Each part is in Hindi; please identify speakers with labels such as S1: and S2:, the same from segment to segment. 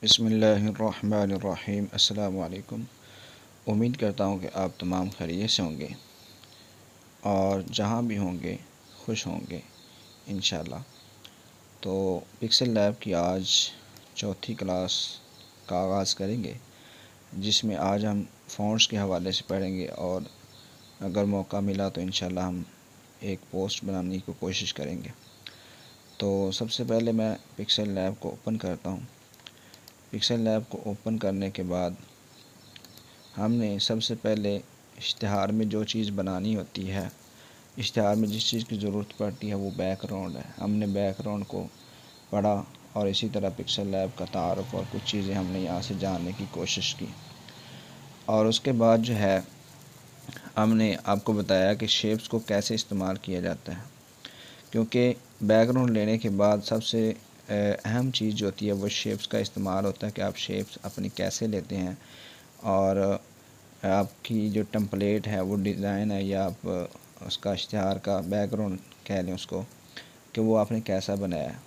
S1: बिस्मिल्लाहिर्रहमानिर्रहीम। अस्सलाम वालेकुम। उम्मीद करता हूँ कि आप तमाम खैरियत से होंगे और जहाँ भी होंगे खुश होंगे इंशाल्लाह। तो पिक्सल लैब की आज चौथी क्लास का आगाज़ करेंगे, जिसमें आज हम फ़ॉन्ट्स के हवाले से पढ़ेंगे और अगर मौका मिला तो इंशाल्लाह हम एक पोस्ट बनाने की कोशिश करेंगे। तो सबसे पहले मैं पिक्सल लैब को ओपन करता हूँ। पिक्सल लैब को ओपन करने के बाद हमने सबसे पहले इश्तिहार में जो चीज़ बनानी होती है, इश्तिहार में जिस चीज़ की ज़रूरत पड़ती है वो बैकग्राउंड है। हमने बैकग्राउंड को पढ़ा और इसी तरह पिक्सल लैब का तारुफ़ और कुछ चीज़ें हमने यहाँ से जानने की कोशिश की। और उसके बाद जो है हमने आपको बताया कि शेप्स को कैसे इस्तेमाल किया जाता है, क्योंकि बैकग्राउंड लेने के बाद सबसे अहम चीज़ जो होती है वो शेप्स का इस्तेमाल होता है कि आप शेप्स अपनी कैसे लेते हैं और आपकी जो टेम्पलेट है वो डिज़ाइन है या आप उसका इश्तिहार का बैकग्राउंड कह लें उसको, कि वो आपने कैसा बनाया है।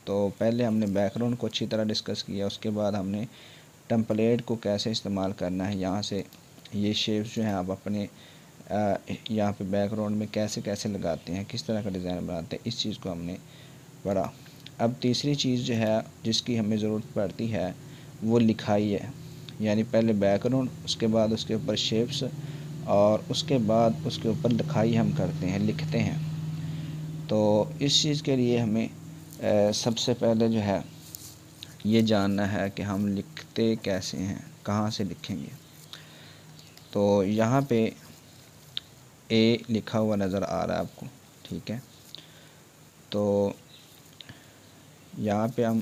S1: तो पहले हमने बैकग्राउंड को अच्छी तरह डिस्कस किया, उसके बाद हमने टेम्पलेट को कैसे इस्तेमाल करना है। यहाँ से ये शेप्स जो हैं आप अपने यहाँ पे बैकग्राउंड में कैसे कैसे लगाते हैं, किस तरह का डिज़ाइन बनाते हैं, इस चीज़ को हमने पढ़ा। अब तीसरी चीज़ जो है जिसकी हमें ज़रूरत पड़ती है वो लिखाई है, यानी पहले बैकग्राउंड, उसके बाद उसके ऊपर शेप्स और उसके बाद उसके ऊपर लिखाई हम करते हैं, लिखते हैं। तो इस चीज़ के लिए हमें सबसे पहले जो है ये जानना है कि हम लिखते कैसे हैं, कहाँ से लिखेंगे। तो यहाँ पे ए लिखा हुआ नज़र आ रहा है आपको, ठीक है। तो यहाँ पे हम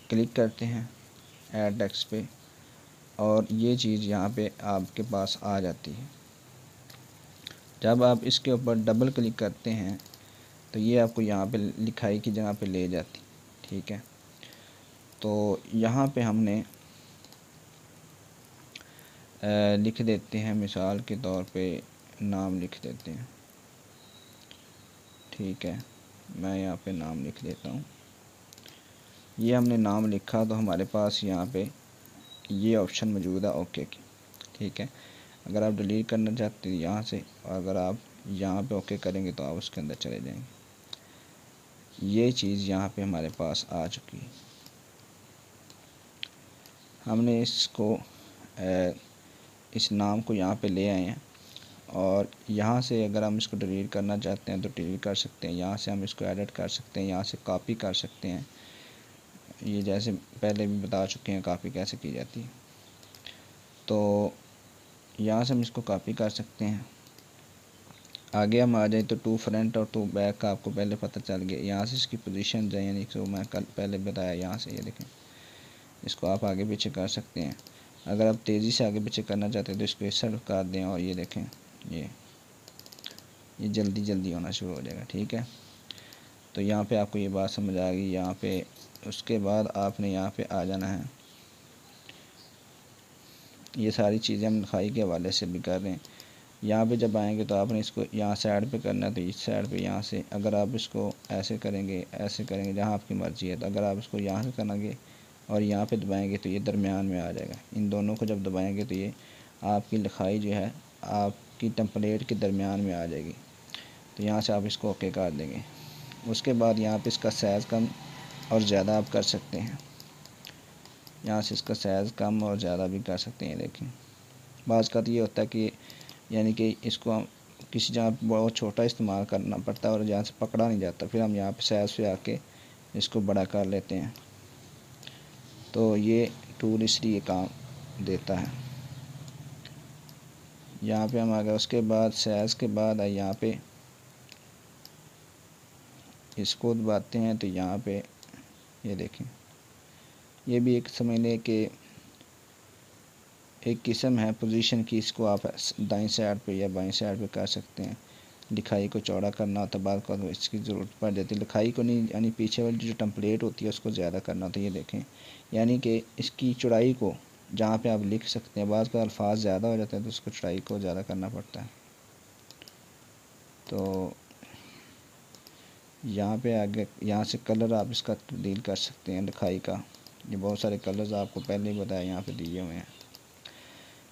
S1: क्लिक करते हैं ऐड टेक्स्ट पे और ये चीज़ यहाँ पे आपके पास आ जाती है। जब आप इसके ऊपर डबल क्लिक करते हैं तो ये आपको यहाँ पे लिखाई की जगह पे ले जाती, ठीक है। तो यहाँ पे हमने लिख देते हैं, मिसाल के तौर पे नाम लिख देते हैं, ठीक है। मैं यहाँ पे नाम लिख देता हूँ। ये हमने नाम लिखा तो हमारे पास यहाँ पे ये ऑप्शन मौजूद है ओके की, ठीक है। अगर आप डिलीट करना चाहते हैं यहाँ से, और अगर आप यहाँ पे ओके करेंगे तो आप उसके अंदर चले जाएंगे। ये चीज़ यहाँ पे हमारे पास आ चुकी है। हमने इसको इस नाम को यहाँ पे ले आए हैं और यहाँ से अगर हम इसको डिलीट करना चाहते हैं तो डिलीट कर सकते हैं। यहाँ से हम इसको एडिट कर सकते हैं, यहाँ से कॉपी कर सकते हैं। ये जैसे पहले भी बता चुके हैं कॉपी कैसे की जाती है। तो यहाँ से हम इसको कॉपी कर सकते हैं। आगे हम आ जाए तो टू फ्रंट और टू बैक का आपको पहले पता चल गया। यहाँ से इसकी पोजीशन जो यानी कि मैं कल पहले बताया, यहाँ से ये देखें, इसको आप आगे पीछे कर सकते हैं। अगर आप तेज़ी से आगे पीछे करना चाहते हैं तो इसको इस साइड कर दें और ये देखें ये जल्दी जल्दी होना शुरू हो जाएगा, ठीक है। तो यहाँ पे आपको ये बात समझ आ गई। यहाँ पे उसके बाद आपने यहाँ पे आ जाना है। ये सारी चीज़ें हम लिखाई के हवाले से भी कर रहे हैं। यहाँ पे जब आएंगे तो आपने इसको यहाँ साइड पे करना है, तो इस साइड पे यहाँ से अगर आप इसको ऐसे करेंगे जहाँ आपकी मर्ज़ी है। तो अगर आप इसको यहाँ से करेंगे और यहाँ पे दबाएंगे तो ये दरमियान में आ जाएगा। इन दोनों को जब दबाएंगे तो ये आपकी लिखाई जो है आपकी टेम्पलेट के दरमियान में आ जाएगी। तो यहाँ से आप इसको ओके कर देंगे। उसके बाद यहाँ पे इसका साइज़ कम और ज़्यादा आप कर सकते हैं। यहाँ से इसका साइज़ कम और ज़्यादा भी कर सकते हैं। देखें बाज़ का तो ये होता है कि यानी कि इसको हम किसी जगह बहुत छोटा इस्तेमाल करना पड़ता है और जहाँ से पकड़ा नहीं जाता, फिर हम यहाँ पे साइज़ पे आके इसको बड़ा कर लेते हैं। तो ये टूल इसलिए काम देता है। यहाँ पे हम आ गए। उसके बाद साइज़ के बाद यहाँ पे इसको दबाते हैं तो यहाँ पे ये देखें, ये भी एक समझ लें कि एक किस्म है पोजीशन की। इसको आप दाईं साइड पे या बाईं साइड पे कर सकते हैं। लिखाई को चौड़ा करना होता है बाद को इसकी ज़रूरत पड़ जाती है। लिखाई को नहीं, यानी पीछे वाली जो टेम्पलेट होती है उसको ज़्यादा करना होता है। ये देखें, यानी कि इसकी चौड़ाई को जहाँ पे आप लिख सकते हैं, बाद का अल्फाज ज़्यादा हो जाते हैं तो उसको चौड़ाई को ज़्यादा करना पड़ता है। तो यहाँ पे आगे यहाँ से कलर आप इसका तब्दील कर सकते हैं लिखाई का, ये बहुत सारे कलर्स आपको पहले ही बताया यहाँ पे दिए हुए हैं।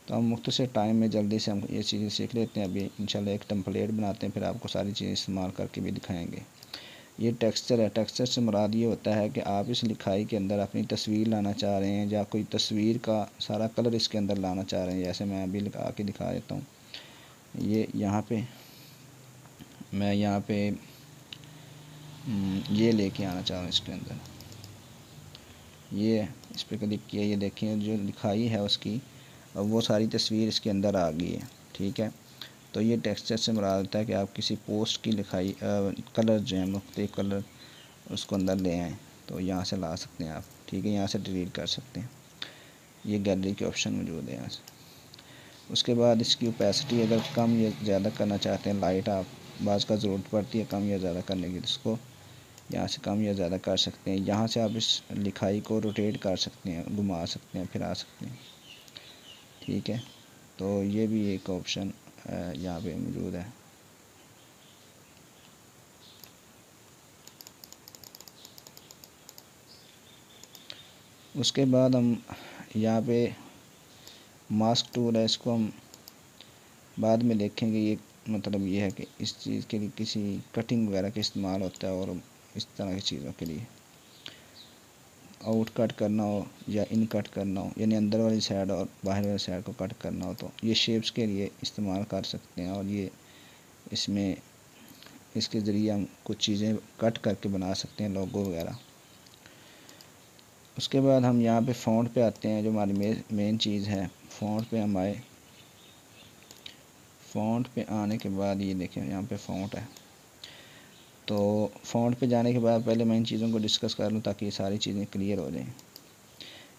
S1: तो हम मुख्तसर टाइम में जल्दी से हम ये चीज़ें सीख लेते हैं। अभी इंशाल्लाह एक टेम्पलेट बनाते हैं, फिर आपको सारी चीज़ें इस्तेमाल करके भी दिखाएंगे। ये टेक्सचर है। टेक्सचर से मुराद ये होता है कि आप इस लिखाई के अंदर अपनी तस्वीर लाना चाह रहे हैं या कोई तस्वीर का सारा कलर इसके अंदर लाना चाह रहे हैं। जैसे मैं अभी लिखा के दिखा देता हूँ। ये यहाँ पे मैं यहाँ पे ये लेके आना चाह रहा हूँ इसके अंदर। ये इस पर क्लिक किया, ये देखें जो लिखाई है उसकी अब वो सारी तस्वीर इसके अंदर आ गई है। ठीक है, तो ये टेक्सचर से मुराद होता है कि आप किसी पोस्ट की लिखाई कलर जो है मुख्तलिफ कलर उसको अंदर ले आएँ, तो यहाँ से ला सकते हैं आप। ठीक है, यहाँ से डिलीट कर सकते हैं। ये गैलरी के ऑप्शन मौजूद है यहाँ से। उसके बाद इसकी ओपेसिटी अगर कम या ज़्यादा करना चाहते हैं, लाइट आप बाज़ का ज़रूरत पड़ती है कम या ज़्यादा करने की, तो इसको यहाँ से कम या ज़्यादा कर सकते हैं। यहाँ से आप इस लिखाई को रोटेट कर सकते हैं, घुमा सकते हैं, फिरा सकते हैं। ठीक है, तो ये भी एक ऑप्शन यहाँ पे मौजूद है। उसके बाद हम यहाँ पे मास्क टूल है, इसको हम बाद में देखेंगे। ये मतलब ये है कि इस चीज़ के लिए किसी कटिंग वगैरह का इस्तेमाल होता है और इस तरह की चीज़ों के लिए आउट कट करना हो या इन कट करना हो, यानी अंदर वाली साइड और बाहर वाली साइड को कट करना हो, तो ये शेप्स के लिए इस्तेमाल कर सकते हैं। और ये इसमें इसके ज़रिए हम कुछ चीज़ें कट करके बना सकते हैं, लोगो वगैरह। उसके बाद हम यहाँ पे फ़ॉन्ट पे आते हैं, जो हमारी मेन चीज़ है। फ़ॉन्ट पे हम आए, फ़ॉन्ट पे आने के बाद ये देखें यहाँ पे फ़ॉन्ट है। तो फ़ॉन्ट पे जाने के बाद पहले मैं इन चीज़ों को डिस्कस कर लूँ ताकि ये सारी चीज़ें क्लियर हो जाएं।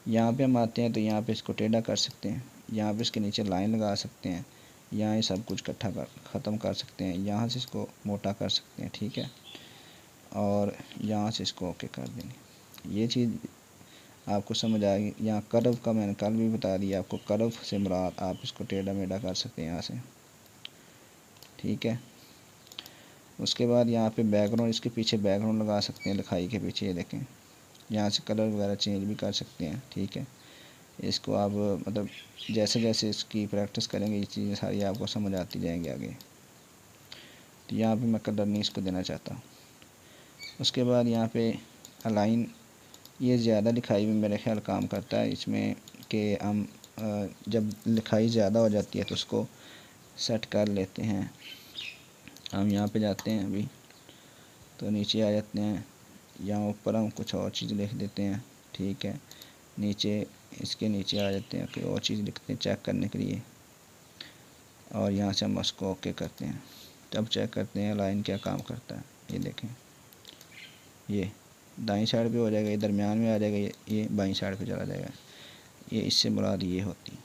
S1: यहाँ पे हम आते हैं तो यहाँ पे इसको टेढ़ा कर सकते हैं, यहाँ पे इसके नीचे लाइन लगा सकते हैं, यहाँ ये सब कुछ इकट्ठा कर ख़त्म कर सकते हैं, यहाँ से इसको मोटा कर सकते हैं। ठीक है, और यहाँ से इसको ओके कर देंगे। ये चीज़ आपको समझ आएगी। यहाँ कर्व का मैंने कल भी बता दिया आपको, कर्व से मुराद आप इसको टेढ़ा मेढ़ा कर सकते हैं यहाँ से। ठीक है, उसके बाद यहाँ पे बैकग्राउंड, इसके पीछे बैकग्राउंड लगा सकते हैं लिखाई के पीछे। ये देखें, यहाँ से कलर वगैरह चेंज भी कर सकते हैं। ठीक है, इसको आप मतलब जैसे जैसे इसकी प्रैक्टिस करेंगे ये चीज़ें सारी आपको समझ आती जाएंगी आगे। तो यहाँ पे मैं कलर नहीं इसको देना चाहता। उसके बाद यहाँ पे अलाइन, ये ज़्यादा लिखाई में मेरे ख्याल काम करता है इसमें कि हम जब लिखाई ज़्यादा हो जाती है तो उसको सेट कर लेते हैं। हम यहाँ पे जाते हैं अभी, तो नीचे आ जाते हैं, यहाँ ऊपर हम कुछ और चीज़ लिख देते हैं। ठीक है, नीचे इसके नीचे आ जाते हैं, कोई और चीज़ लिखते हैं चेक करने के लिए, और यहाँ से हम उसको ओके करते हैं। तब चेक करते हैं लाइन क्या काम करता है। ये देखें, ये दाईं साइड पे हो जाएगा, ये दरमियान में आ जाएगा, ये बाईं साइड पे चला जाएगा। ये इससे मुराद ये होती।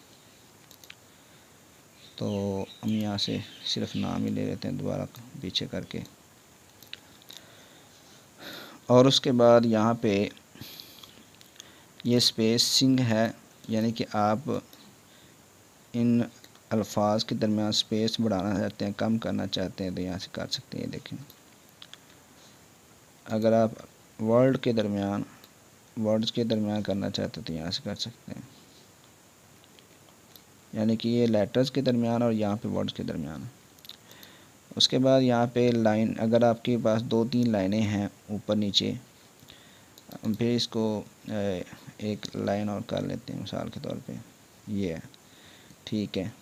S1: तो हम यहाँ से सिर्फ नाम ही ले लेते हैं दोबारा पीछे करके। और उसके बाद यहाँ पे ये स्पेसिंग है, यानी कि आप इन अल्फाज के दरमियान स्पेस बढ़ाना चाहते हैं, कम करना चाहते हैं, तो यहाँ से कर सकते हैं। देखें, अगर आप वर्ड्स के दरमियान करना चाहते हैं तो यहाँ से कर सकते हैं, यानी कि ये लेटर्स के दरमियान और यहाँ पे वर्ड्स के दरमियान। उसके बाद यहाँ पे लाइन, अगर आपके पास 2-3 लाइनें हैं ऊपर नीचे, फिर इसको एक लाइन और कर लेते हैं मिसाल के तौर पे, ये है। ठीक है,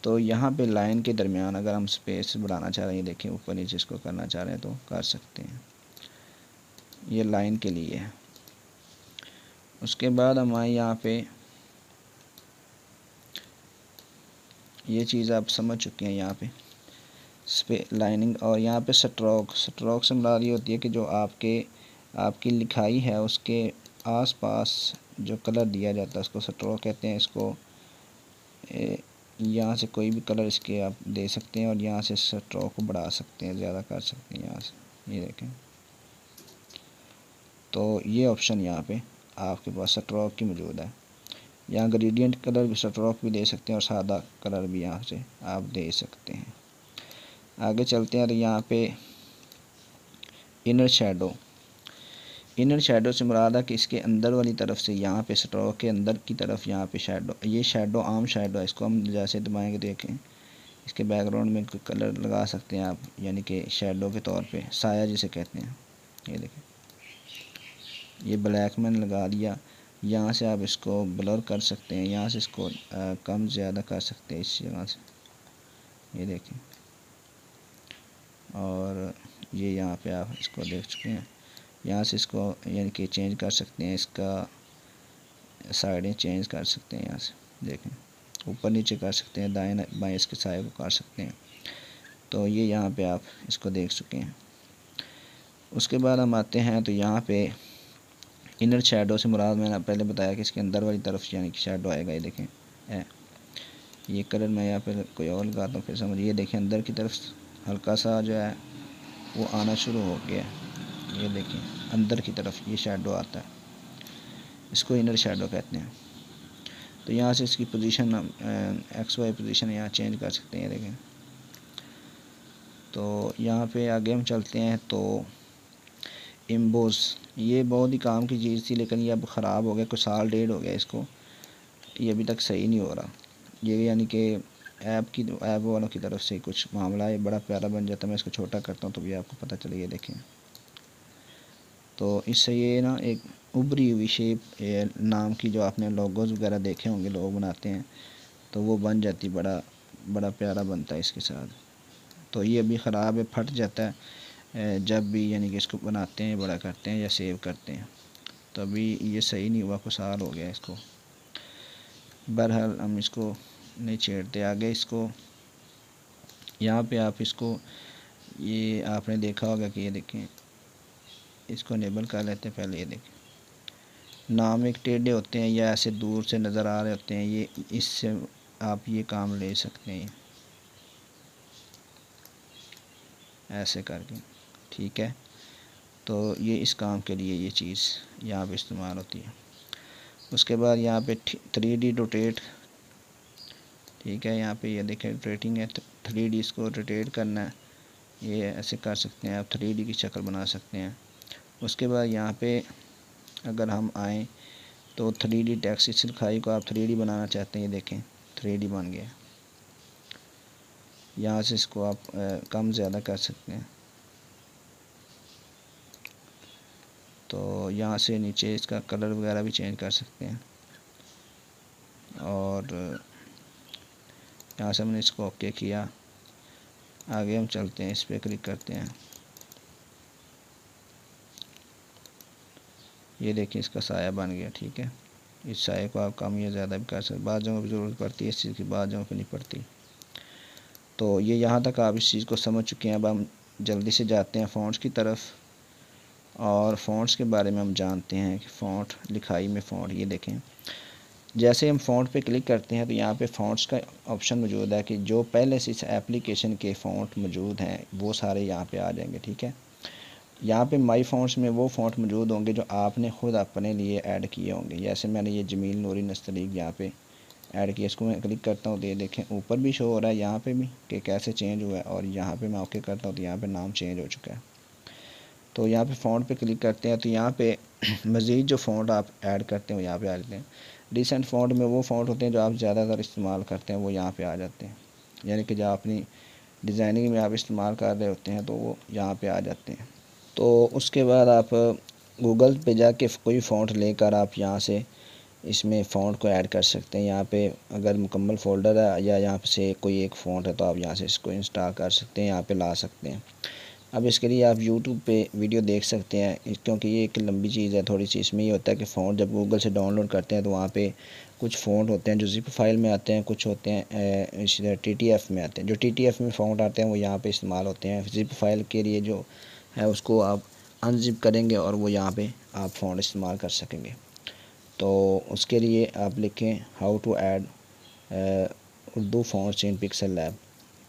S1: तो यहाँ पे लाइन के दरमियान अगर हम स्पेस बढ़ाना चाह रहे हैं, देखें ऊपर नीचे इसको करना चाह रहे हैं तो कर सकते हैं। ये लाइन के लिए है। उसके बाद हमारे यहाँ पे ये चीज़ आप समझ चुके हैं, यहाँ पे लाइनिंग, और यहाँ पे स्ट्रोक से मुराद ये होती है कि जो आपकी लिखाई है उसके आसपास जो कलर दिया जाता है उसको स्ट्रोक कहते हैं। इसको यहाँ से कोई भी कलर इसके आप दे सकते हैं और यहाँ से स्ट्रोक को बढ़ा सकते हैं, ज़्यादा कर सकते हैं यहाँ से। ये देखें, तो ये ऑप्शन यहाँ पे आपके पास स्ट्रोक की मौजूद है। यहाँ ग्रेडियंट कलर भी, स्ट्रोक भी दे सकते हैं और सादा कलर भी यहाँ से आप दे सकते हैं। आगे चलते हैं, तो यहाँ पे इनर शेडो, इनर शेडो से मुराद है कि इसके अंदर वाली तरफ से, यहाँ पे स्ट्रोक के अंदर की तरफ यहाँ पे शेडो, ये शेडो आम शेडो है, इसको हम जैसे दबाएंगे देखें इसके बैकग्राउंड में कोई कलर लगा सकते हैं आप, यानी कि शेडो के तौर पे साया जिसे कहते हैं। ये देखें, ये ब्लैक मैंने लगा दिया। यहाँ से आप इसको ब्लर कर सकते हैं, यहाँ से इसको कम ज़्यादा कर सकते हैं इस जगह से, ये देखें। और ये यहाँ पे आप इसको देख चुके हैं, यहाँ से इसको यानी कि चेंज कर सकते हैं, इसका साइडें चेंज कर सकते हैं, यहाँ से देखें ऊपर नीचे कर सकते हैं, दाएं बाएं इसके साइड को कर सकते हैं। तो ये यहाँ पे आप इसको देख चुके हैं। उसके बाद हम आते हैं तो यहाँ पे इनर शेडो से मुराद मैंने पहले बताया कि इसके अंदर वाली तरफ यानी कि शेडो आएगा। ये देखें है, ये कलर मैं यहाँ पे कोई और लगाता हूँ फिर समझ। ये देखें अंदर की तरफ हल्का सा जो है वो आना शुरू हो गया, ये देखें अंदर की तरफ ये शेडो आता है, इसको इनर शेडो कहते हैं। तो यहाँ से इसकी पोजीशन एक्स वाई पोजीशन यहाँ चेंज कर सकते हैं, देखें। तो यहाँ पे आगे हम चलते हैं तो एम्बोस, ये बहुत ही काम की चीज़ थी लेकिन ये अब ख़राब हो गया, कुछ साल डेढ़ हो गया इसको, ये अभी तक सही नहीं हो रहा। ये यानी कि ऐप वालों की तरफ से कुछ मामला है, बड़ा प्यारा बन जाता है। मैं इसको छोटा करता हूँ तो भी आपको पता चलेगा, देखें। तो इससे ये ना एक उभरी हुई शेप नाम की, जो आपने लोगोज वगैरह देखे होंगे लोग बनाते हैं, तो वो बन जाती, बड़ा प्यारा बनता है इसके साथ। तो ये अभी ख़राब है, फट जाता है जब भी यानी कि इसको बनाते हैं, बड़ा करते हैं या सेव करते हैं, तो अभी ये सही नहीं हुआ, कुछ साल हो गया इसको। बहरहाल हम इसको नहीं छेड़ते आगे। इसको यहाँ पे आप इसको, ये आपने देखा होगा कि ये देखें, इसको इनेबल कर लेते हैं पहले। ये देखें नाम एक टेढ़े होते हैं या ऐसे दूर से नज़र आ रहे होते हैं, ये इससे आप ये काम ले सकते हैं ऐसे करके, ठीक है। तो ये इस काम के लिए ये चीज़ यहाँ पे इस्तेमाल होती है। उसके बाद यहाँ पे 3D रोटेट, ठीक है। यहाँ पे ये देखें रोटेटिंग है, 3D इसको रोटेट करना है, ये ऐसे कर सकते हैं आप, 3D की शक्ल बना सकते हैं। उसके बाद यहाँ पे अगर हम आएँ तो 3D टेक्स्ट, इस लिखाई को आप 3D बनाना चाहते हैं, ये देखें 3D बन गया। यहाँ से इसको आप कम ज़्यादा कर सकते हैं। तो यहाँ से नीचे इसका कलर वगैरह भी चेंज कर सकते हैं। और यहाँ से हमने इसको ओके किया, आगे हम चलते हैं, इस पर क्लिक करते हैं। ये देखिए इसका साया बन गया, ठीक है। इस साये को आप कम या ज़्यादा भी कर सकते, बाद जगहों पर ज़रूरत पड़ती है इस चीज़ की, बाद जगहों पर नहीं पड़ती। तो ये यहाँ तक आप इस चीज़ को समझ चुके हैं। अब हम जल्दी से जाते हैं फ़ॉन्ट्स की तरफ, और फ़ॉन्ट्स के बारे में हम जानते हैं कि फ़ॉन्ट, लिखाई में फ़ॉन्ट, ये देखें जैसे हम फ़ॉन्ट पे क्लिक करते हैं तो यहाँ पे फ़ॉन्ट्स का ऑप्शन मौजूद है कि जो पहले से इस एप्लीकेशन के फ़ॉन्ट मौजूद हैं वो सारे यहाँ पे आ जाएंगे, ठीक है। यहाँ पे माई फ़ॉन्ट्स में वो फ़ॉन्ट मौजूद होंगे जो आपने ख़ुद अपने लिए ऐड किए होंगे। जैसे मैंने ये जमील नूरी नस्तलीक यहाँ पे ऐड किया, इसको मैं क्लिक करता हूँ तो ये देखें ऊपर भी शो हो रहा है यहाँ पे भी कि कैसे चेंज हुआ है, और यहाँ पे मैं ओके करता हूँ तो यहाँ पे नाम चेंज हो चुका है। तो यहाँ पे फ़ॉन्ट पे क्लिक करते हैं तो यहाँ पे मज़ीद जो फ़ॉन्ट आप ऐड करते हो यहाँ पे आ जाते हैं। रिसेंट फ़ॉन्ट में वो फ़ॉन्ट होते हैं जो आप ज़्यादातर इस्तेमाल करते हैं, वो यहाँ पे आ जाते हैं। यानी कि जो अपनी डिज़ाइनिंग में आप इस्तेमाल कर रहे होते हैं तो वो यहाँ पे आ जाते हैं। तो उसके बाद आप गूगल पे जाके कोई फ़ॉन्ट लेकर आप यहाँ से इसमें फ़ॉन्ट को ऐड कर सकते हैं। यहाँ पे अगर मुकम्मल फ़ोल्डर है या यहाँ से कोई एक फ़ॉन्ट है तो आप यहाँ से इसको इंस्टॉल कर सकते हैं, यहाँ पे ला सकते हैं। अब इसके लिए आप YouTube पे वीडियो देख सकते हैं, क्योंकि ये एक लंबी चीज़ है थोड़ी सी। इसमें ये होता है कि फ़ॉन्ट जब गूगल से डाउनलोड करते हैं तो वहाँ पे कुछ फ़ॉन्ट होते हैं जो ज़िप फाइल में आते हैं, कुछ होते हैं इस TTF में आते हैं। जो TTF में फ़ॉन्ट आते हैं वो यहाँ पे इस्तेमाल होते हैं। ज़िप फाइल के लिए जो है उसको आप अनज़िप करेंगे और वो यहाँ पे आप फ़ॉन्ट इस्तेमाल कर सकेंगे। तो उसके लिए आप लिखें how to add Urdu fonts in Pixel Lab,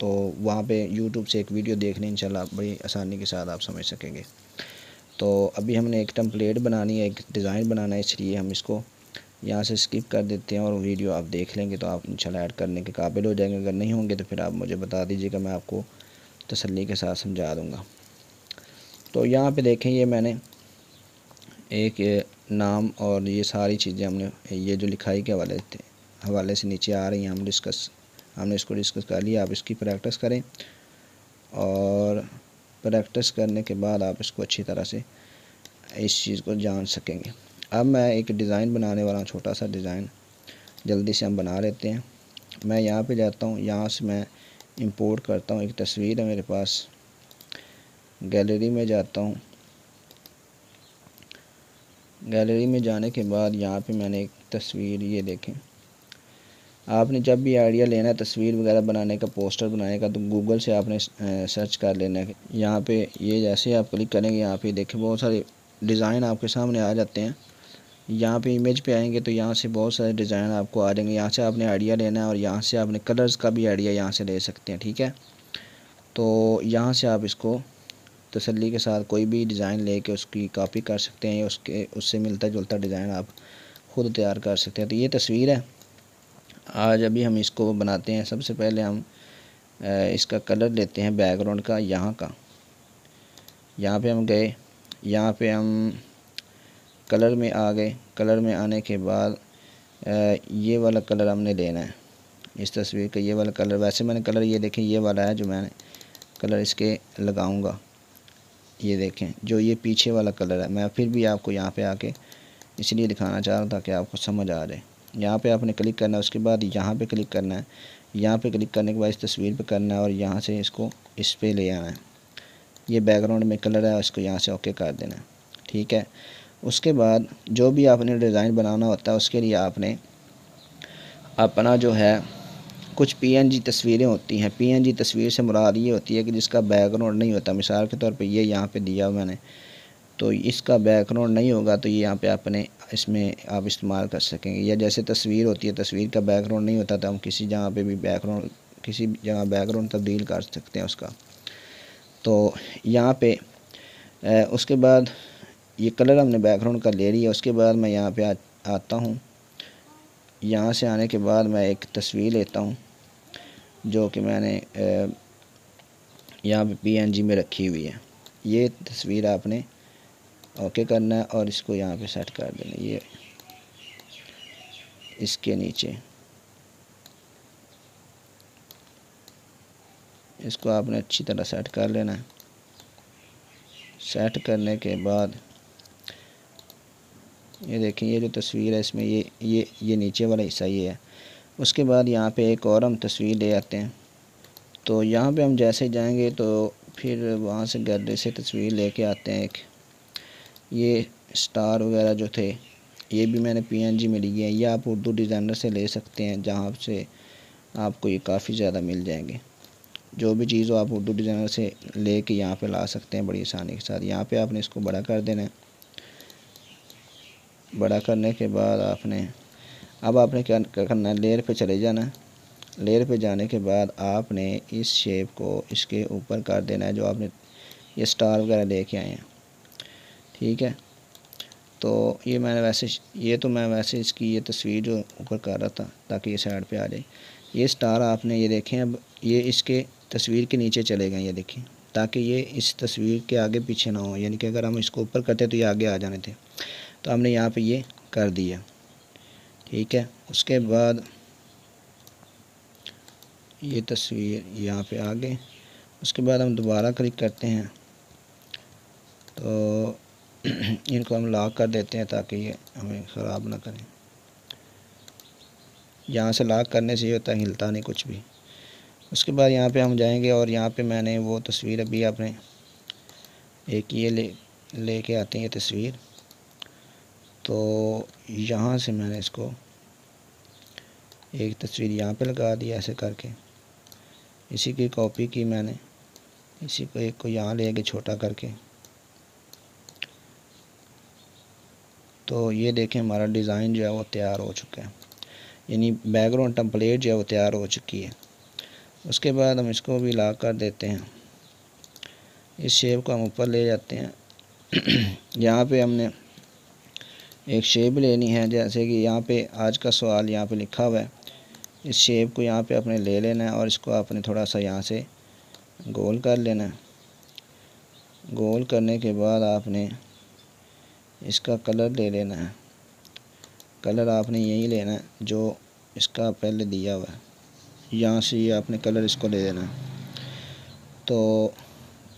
S1: तो वहाँ पे YouTube से एक वीडियो देख लें, इंशाल्लाह बड़ी आसानी के साथ आप समझ सकेंगे। तो अभी हमने एक टेम्पलेट बनानी है, एक डिज़ाइन बनाना है, इसलिए हम इसको यहाँ से स्किप कर देते हैं और वीडियो आप देख लेंगे तो आप इंशाल्लाह ऐड करने के काबिल हो जाएंगे। अगर नहीं होंगे तो फिर आप मुझे बता दीजिएगा, मैं आपको तसल्ली के साथ समझा दूँगा। तो यहाँ पे देखें ये मैंने एक नाम और ये सारी चीज़ें हमने ये जो लिखाई के हवाले से नीचे आ रही हैं, हमने इसको डिस्कस कर लिया। आप इसकी प्रैक्टिस करें और प्रैक्टिस करने के बाद आप इसको अच्छी तरह से इस चीज़ को जान सकेंगे। अब मैं एक डिज़ाइन बनाने वाला हूँ, छोटा सा डिज़ाइन जल्दी से हम बना लेते हैं। मैं यहाँ पे जाता हूँ, यहाँ से मैं इंपोर्ट करता हूँ। एक तस्वीर है मेरे पास, गैलरी में जाता हूँ। गैलरी में जाने के बाद यहाँ पे मैंने एक तस्वीर, ये देखें। आपने जब भी आइडिया लेना है तस्वीर वगैरह बनाने का, पोस्टर बनाने का, तो गूगल से आपने सर्च कर लेना है। यहाँ पे ये जैसे आप क्लिक करेंगे, यहाँ पे देखें बहुत सारे डिज़ाइन आपके सामने आ जाते हैं। यहाँ पे इमेज पे आएंगे तो यहाँ से बहुत सारे डिज़ाइन आपको आ जाएंगे। यहाँ से आपने आइडिया लेना है और यहाँ से आपने कलर्स का भी आइडिया यहाँ से ले सकते हैं, ठीक है। तो यहाँ से आप इसको तसल्ली के साथ कोई भी डिज़ाइन लेके उसकी कॉपी कर सकते हैं, या उससे मिलता जुलता डिज़ाइन आप ख़ुद तैयार कर सकते हैं। तो ये तस्वीर है। आज अभी हम इसको बनाते हैं। सबसे पहले हम इसका कलर लेते हैं बैकग्राउंड का, यहाँ पे हम गए, यहाँ पे हम कलर में आ गए। कलर में आने के बाद ये वाला कलर हमने लेना है, इस तस्वीर का ये वाला कलर। वैसे मैंने कलर ये देखें ये वाला है जो मैंने कलर इसके लगाऊंगा। ये देखें जो ये पीछे वाला कलर है। मैं फिर भी आपको यहाँ पे आके इसलिए दिखाना चाह रहा था कि आपको समझ आ जाए। यहाँ पे आपने क्लिक करना है, उसके बाद यहाँ पे क्लिक करना है। यहाँ पे क्लिक करने के बाद इस तस्वीर पे करना है और यहाँ से इसको इस पे ले आना है। ये बैकग्राउंड में कलर है, इसको यहाँ से ओके कर देना है, ठीक है। उसके बाद जो भी आपने डिज़ाइन बनाना होता है उसके लिए आपने अपना जो है कुछ PNG तस्वीरें होती हैं। PNG तस्वीर से मुराद ये होती है कि जिसका बैकग्राउंड नहीं होता। मिसाल के तौर पे ये यहाँ पे दिया मैंने, तो इसका बैकग्राउंड नहीं होगा तो ये यहाँ पे आपने इसमें आप इस्तेमाल कर सकेंगे। या जैसे तस्वीर होती है, तस्वीर का बैकग्राउंड नहीं होता तो हम किसी जगह पे भी किसी जगह बैकग्राउंड तब्दील कर सकते हैं उसका। तो यहाँ पे उसके बाद ये कलर हमने बैकग्राउंड का ले लिया। उसके बाद मैं यहाँ पे आता हूँ। यहाँ से आने के बाद मैं एक तस्वीर लेता हूँ जो कि मैंने यहाँ पे PNG में रखी हुई है। ये तस्वीर आपने ओके करना है और इसको यहाँ पे सेट कर देना। ये इसके नीचे इसको आपने अच्छी तरह सेट कर लेना है। सेट करने के बाद ये देखें ये जो तस्वीर है इसमें ये नीचे वाला हिस्सा ये है। उसके बाद यहाँ पे एक और हम तस्वीर ले आते हैं। तो यहाँ पे हम जैसे जाएंगे तो फिर वहाँ से गैलरी से तस्वीर लेके आते हैं। एक ये स्टार वगैरह जो थे ये भी मैंने PNG में लिए हैं। ये आप उर्दू डिज़ाइनर से ले सकते हैं, जहाँ से आपको ये काफ़ी ज़्यादा मिल जाएंगे। जो भी चीज़ हो आप उर्दू डिज़ाइनर से ले के यहाँ पर ला सकते हैं बड़ी आसानी के साथ। यहाँ पे आपने इसको बड़ा कर देना है। बड़ा करने के बाद आपने क्या करना है, लेयर पे चले जाना है। लेयर पे जाने के बाद आपने इस शेप को इसके ऊपर कर देना है जो आपने ये स्टार वगैरह लेके आए हैं, ठीक है। तो ये मैं वैसे इसकी ये तस्वीर जो ऊपर कर रहा था ताकि ये साइड पे आ जाए। ये स्टार आपने ये देखें, अब ये इसके तस्वीर के नीचे चले गए, ये देखें, ताकि ये इस तस्वीर के आगे पीछे ना हो। यानी कि अगर हम इसको ऊपर करते तो ये आगे आ जाने थे। तो हमने यहाँ पे ये कर दिया, ठीक है। उसके बाद ये तस्वीर यहाँ पे आ गए। उसके बाद हम दोबारा क्लिक करते हैं तो इनको हम लॉक कर देते हैं ताकि ये हमें ख़राब ना करें। यहाँ से लॉक करने से ये होता है हिलता नहीं कुछ भी। उसके बाद यहाँ पे हम जाएंगे और यहाँ पे मैंने वो तस्वीर अभी आपने एक ये लेके आते हैं ये तस्वीर। तो यहाँ से मैंने इसको एक तस्वीर यहाँ पे लगा दी ऐसे करके। इसी की कॉपी की मैंने, इसी को एक को यहाँ ले गए छोटा करके। तो ये देखें हमारा डिज़ाइन जो है वो तैयार हो चुका है, यानी बैकग्राउंड टेम्पलेट जो है वो तैयार हो चुकी है। उसके बाद हम इसको भी लॉक कर देते हैं। इस शेप को हम ऊपर ले जाते हैं। यहाँ पे हमने एक शेप लेनी है, जैसे कि यहाँ पे आज का सवाल यहाँ पे लिखा हुआ है। इस शेप को यहाँ पे आपने ले लेना है और इसको आपने थोड़ा सा यहाँ से गोल कर लेना है। गोल करने के बाद आपने इसका कलर ले लेना है। कलर आपने यही लेना है जो इसका पहले दिया हुआ है, यहाँ से ये आपने कलर इसको ले लेना है। तो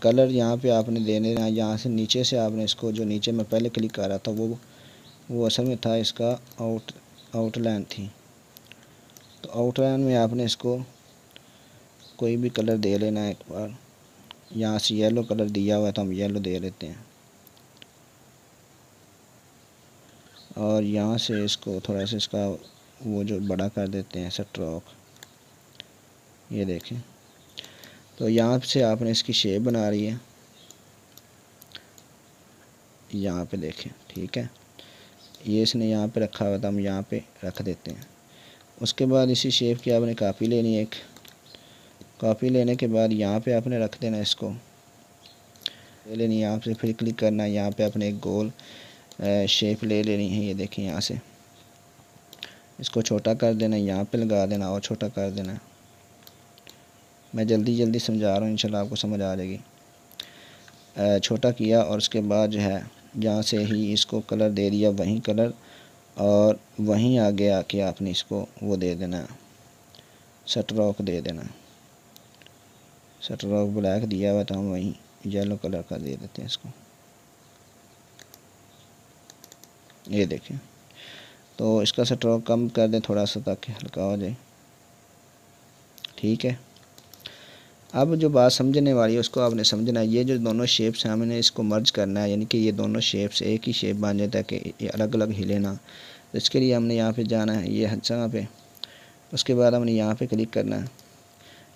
S1: कलर यहाँ पे आपने देने है, यहाँ से नीचे से आपने इसको, जो नीचे मैं पहले क्लिक कर रहा था वो असल में था इसका आउटलाइन थी। तो आउटलाइन में आपने इसको कोई भी कलर दे लेना है। एक बार यहाँ से येलो कलर दिया हुआ है तो हम येलो दे लेते हैं, और यहाँ से इसको थोड़ा सा इसका वो जो बड़ा कर देते हैं स्ट्रोक, ये देखें। तो यहाँ से आपने इसकी शेप बना रही है, यहाँ पे देखें, ठीक है। ये इसने यहाँ पे रखा हुआ था, हम यहाँ पे रख देते हैं। उसके बाद इसी शेप की आपने कॉपी लेनी है। एक कॉपी लेने के बाद यहाँ पे आपने रख देना, इसको ले लेनी है। यहाँ से फिर क्लिक करना है, यहाँ पे आपने एक गोल शेप ले लेनी है। ये देखें, यहाँ से इसको छोटा कर देना, यहाँ पे लगा देना और छोटा कर देना। मैं जल्दी समझा रहा हूँ, इंशाल्लाह आपको समझ आ जाएगी। छोटा किया और उसके बाद जो है जहाँ से ही इसको कलर दे दिया वहीं कलर, और वहीं आगे आके आपने इसको वो दे देना, स्ट्रोक दे देना। स्ट्रोक ब्लैक दिया हुआ तो हम वहीं येलो कलर का दे देते हैं इसको। ये देखें, तो इसका स्ट्रोक कम कर दें थोड़ा सा ताकि हल्का हो जाए, ठीक है। अब जो बात समझने वाली है उसको आपने समझना है। ये जो दोनों शेप्स हैं हमने इसको मर्ज करना है, यानी कि ये दोनों शेप्स एक ही शेप बन जाए ताकि ये अलग अलग हिले ना। तो इसके लिए हमने यहाँ पे जाना है, ये जगह पे। उसके बाद हमने यहाँ पे क्लिक करना है।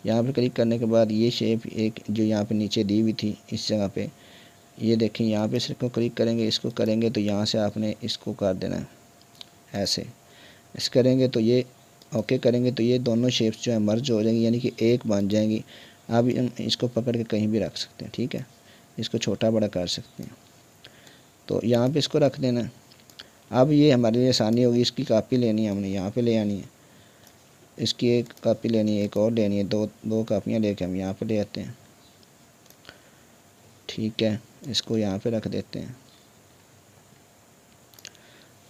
S1: यहाँ पे क्लिक करने के बाद ये शेप एक जो यहाँ पे नीचे दी हुई थी इस जगह पे, ये देखें, यहाँ पे इसको क्लिक करेंगे, इसको करेंगे तो यहाँ से आपने इसको कर देना है ऐसे। इस करेंगे तो ये ओके करेंगे तो ये दोनों शेप्स जो है मर्ज हो जाएंगी, यानी कि एक बन जाएंगी। अब इसको पकड़ के कहीं भी रख सकते हैं, ठीक है। इसको छोटा बड़ा कर सकते हैं। तो यहाँ पे इसको रख देना। अब ये हमारे लिए आसानी होगी। इसकी कॉपी लेनी है, हमने यहाँ पे ले आनी है। इसकी एक कॉपी लेनी है, एक और लेनी है, दो कापियाँ लेके हम यहाँ पे ले आते हैं, ठीक है। इसको यहाँ पे रख देते हैं।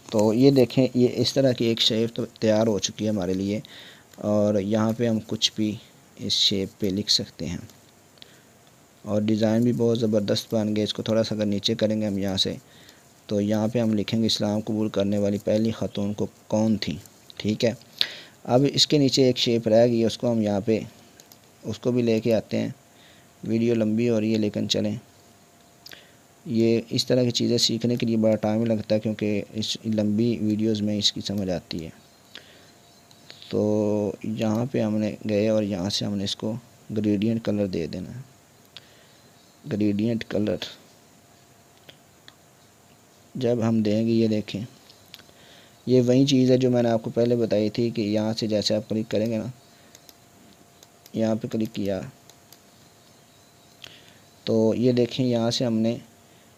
S1: तो ये देखें, ये इस तरह की एक शेप तो तैयार हो चुकी है हमारे लिए, और यहाँ पे हम कुछ भी इस शेप पे लिख सकते हैं, और डिज़ाइन भी बहुत ज़बरदस्त बन गया। इसको थोड़ा सा अगर नीचे करेंगे हम यहाँ से, तो यहाँ पे हम लिखेंगे इस्लाम कबूल करने वाली पहली खातून को कौन थी, ठीक है। अब इसके नीचे एक शेप रह गई, उसको हम यहाँ पे उसको भी लेके आते हैं। वीडियो लंबी हो रही है लेकिन चलें, ये इस तरह की चीज़ें सीखने के लिए बड़ा टाइम लगता है, क्योंकि इस लंबी वीडियोज़ में इसकी समझ आती है। तो यहाँ पे हमने गए और यहाँ से हमने इसको ग्रेडियंट कलर दे देना है। ग्रेडियंट कलर जब हम देंगे, ये देखें, ये वही चीज़ है जो मैंने आपको पहले बताई थी कि यहाँ से जैसे आप क्लिक करेंगे ना, यहाँ पे क्लिक किया तो ये देखें, यहाँ से हमने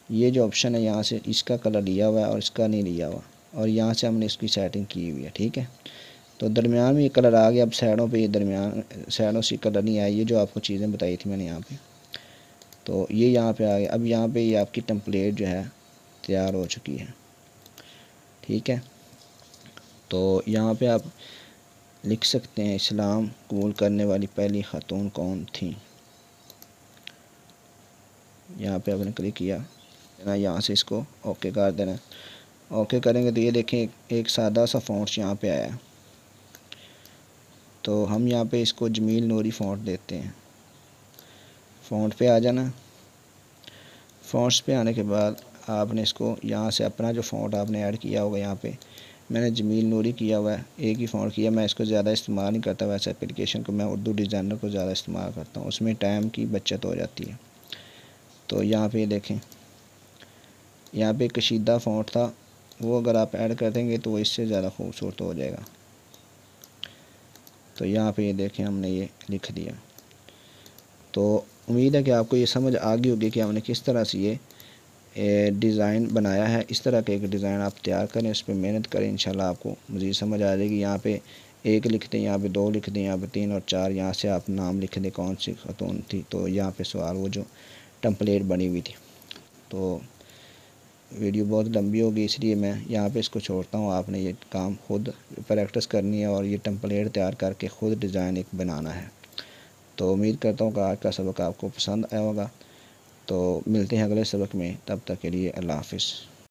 S1: ये जो ऑप्शन है यहाँ से इसका कलर लिया हुआ है और इसका नहीं लिया हुआ, और यहाँ से हमने इसकी सेटिंग की हुई है, ठीक है। तो दरमियान में ये कलर आ गया। अब साइडों पे ये दरमियान साइडों से कलर नहीं आया, ये जो आपको चीज़ें बताई थी मैंने यहाँ पे, तो ये यहाँ पे आ गया। अब यहाँ पे ये आपकी टेम्पलेट जो है तैयार हो चुकी है, ठीक है। तो यहाँ पे आप लिख सकते हैं इस्लाम कबूल करने वाली पहली खातून कौन थी। यहाँ पे आपने क्लिक किया, यहाँ से इसको ओके कर देना। ओके करेंगे तो ये देखें एक सादा सा फ़ॉन्ट यहाँ पे आया। तो हम यहाँ पे इसको जमील नूरी फ़ॉन्ट देते हैं। फ़ॉन्ट पे आ जाना। फ़ॉन्ट्स पे आने के बाद आपने इसको यहाँ से अपना जो फ़ॉन्ट आपने ऐड किया होगा, यहाँ पे मैंने जमील नूरी किया हुआ है, एक ही फ़ॉन्ट किया। मैं इसको ज़्यादा इस्तेमाल नहीं करता, वैसे एप्लीकेशन को मैं उर्दू डिज़ाइनर को ज़्यादा इस्तेमाल करता हूँ, उसमें टाइम की बचत हो जाती है। तो यहाँ पे देखें, यहाँ पे कशीदा फ़ॉन्ट था, वो अगर आप ऐड कर देंगे तो वो इससे ज़्यादा खूबसूरत हो जाएगा। तो यहाँ पे ये देखें हमने ये लिख दिया। तो उम्मीद है कि आपको ये समझ आ गई होगी कि हमने किस तरह से ये डिज़ाइन बनाया है। इस तरह का एक डिज़ाइन आप तैयार करें, उस पर मेहनत करें, इंशाल्लाह आपको मज़ीद समझ आ जाएगी। यहाँ पे एक लिख दें, यहाँ पे दो लिख दें, यहाँ पे तीन और चार, यहाँ से आप नाम लिख दें कौन सी खातून थी। तो यहाँ पे सवाल वो जो टेम्पलेट बनी हुई थी। तो वीडियो बहुत लंबी होगी, इसलिए मैं यहाँ पे इसको छोड़ता हूँ। आपने ये काम खुद प्रैक्टिस करनी है और ये टेम्पलेट तैयार करके ख़ुद डिज़ाइन एक बनाना है। तो उम्मीद करता हूँ कि आज का सबक आपको पसंद आया होगा। तो मिलते हैं अगले सबक में, तब तक के लिए अल्लाह हाफ़िज़।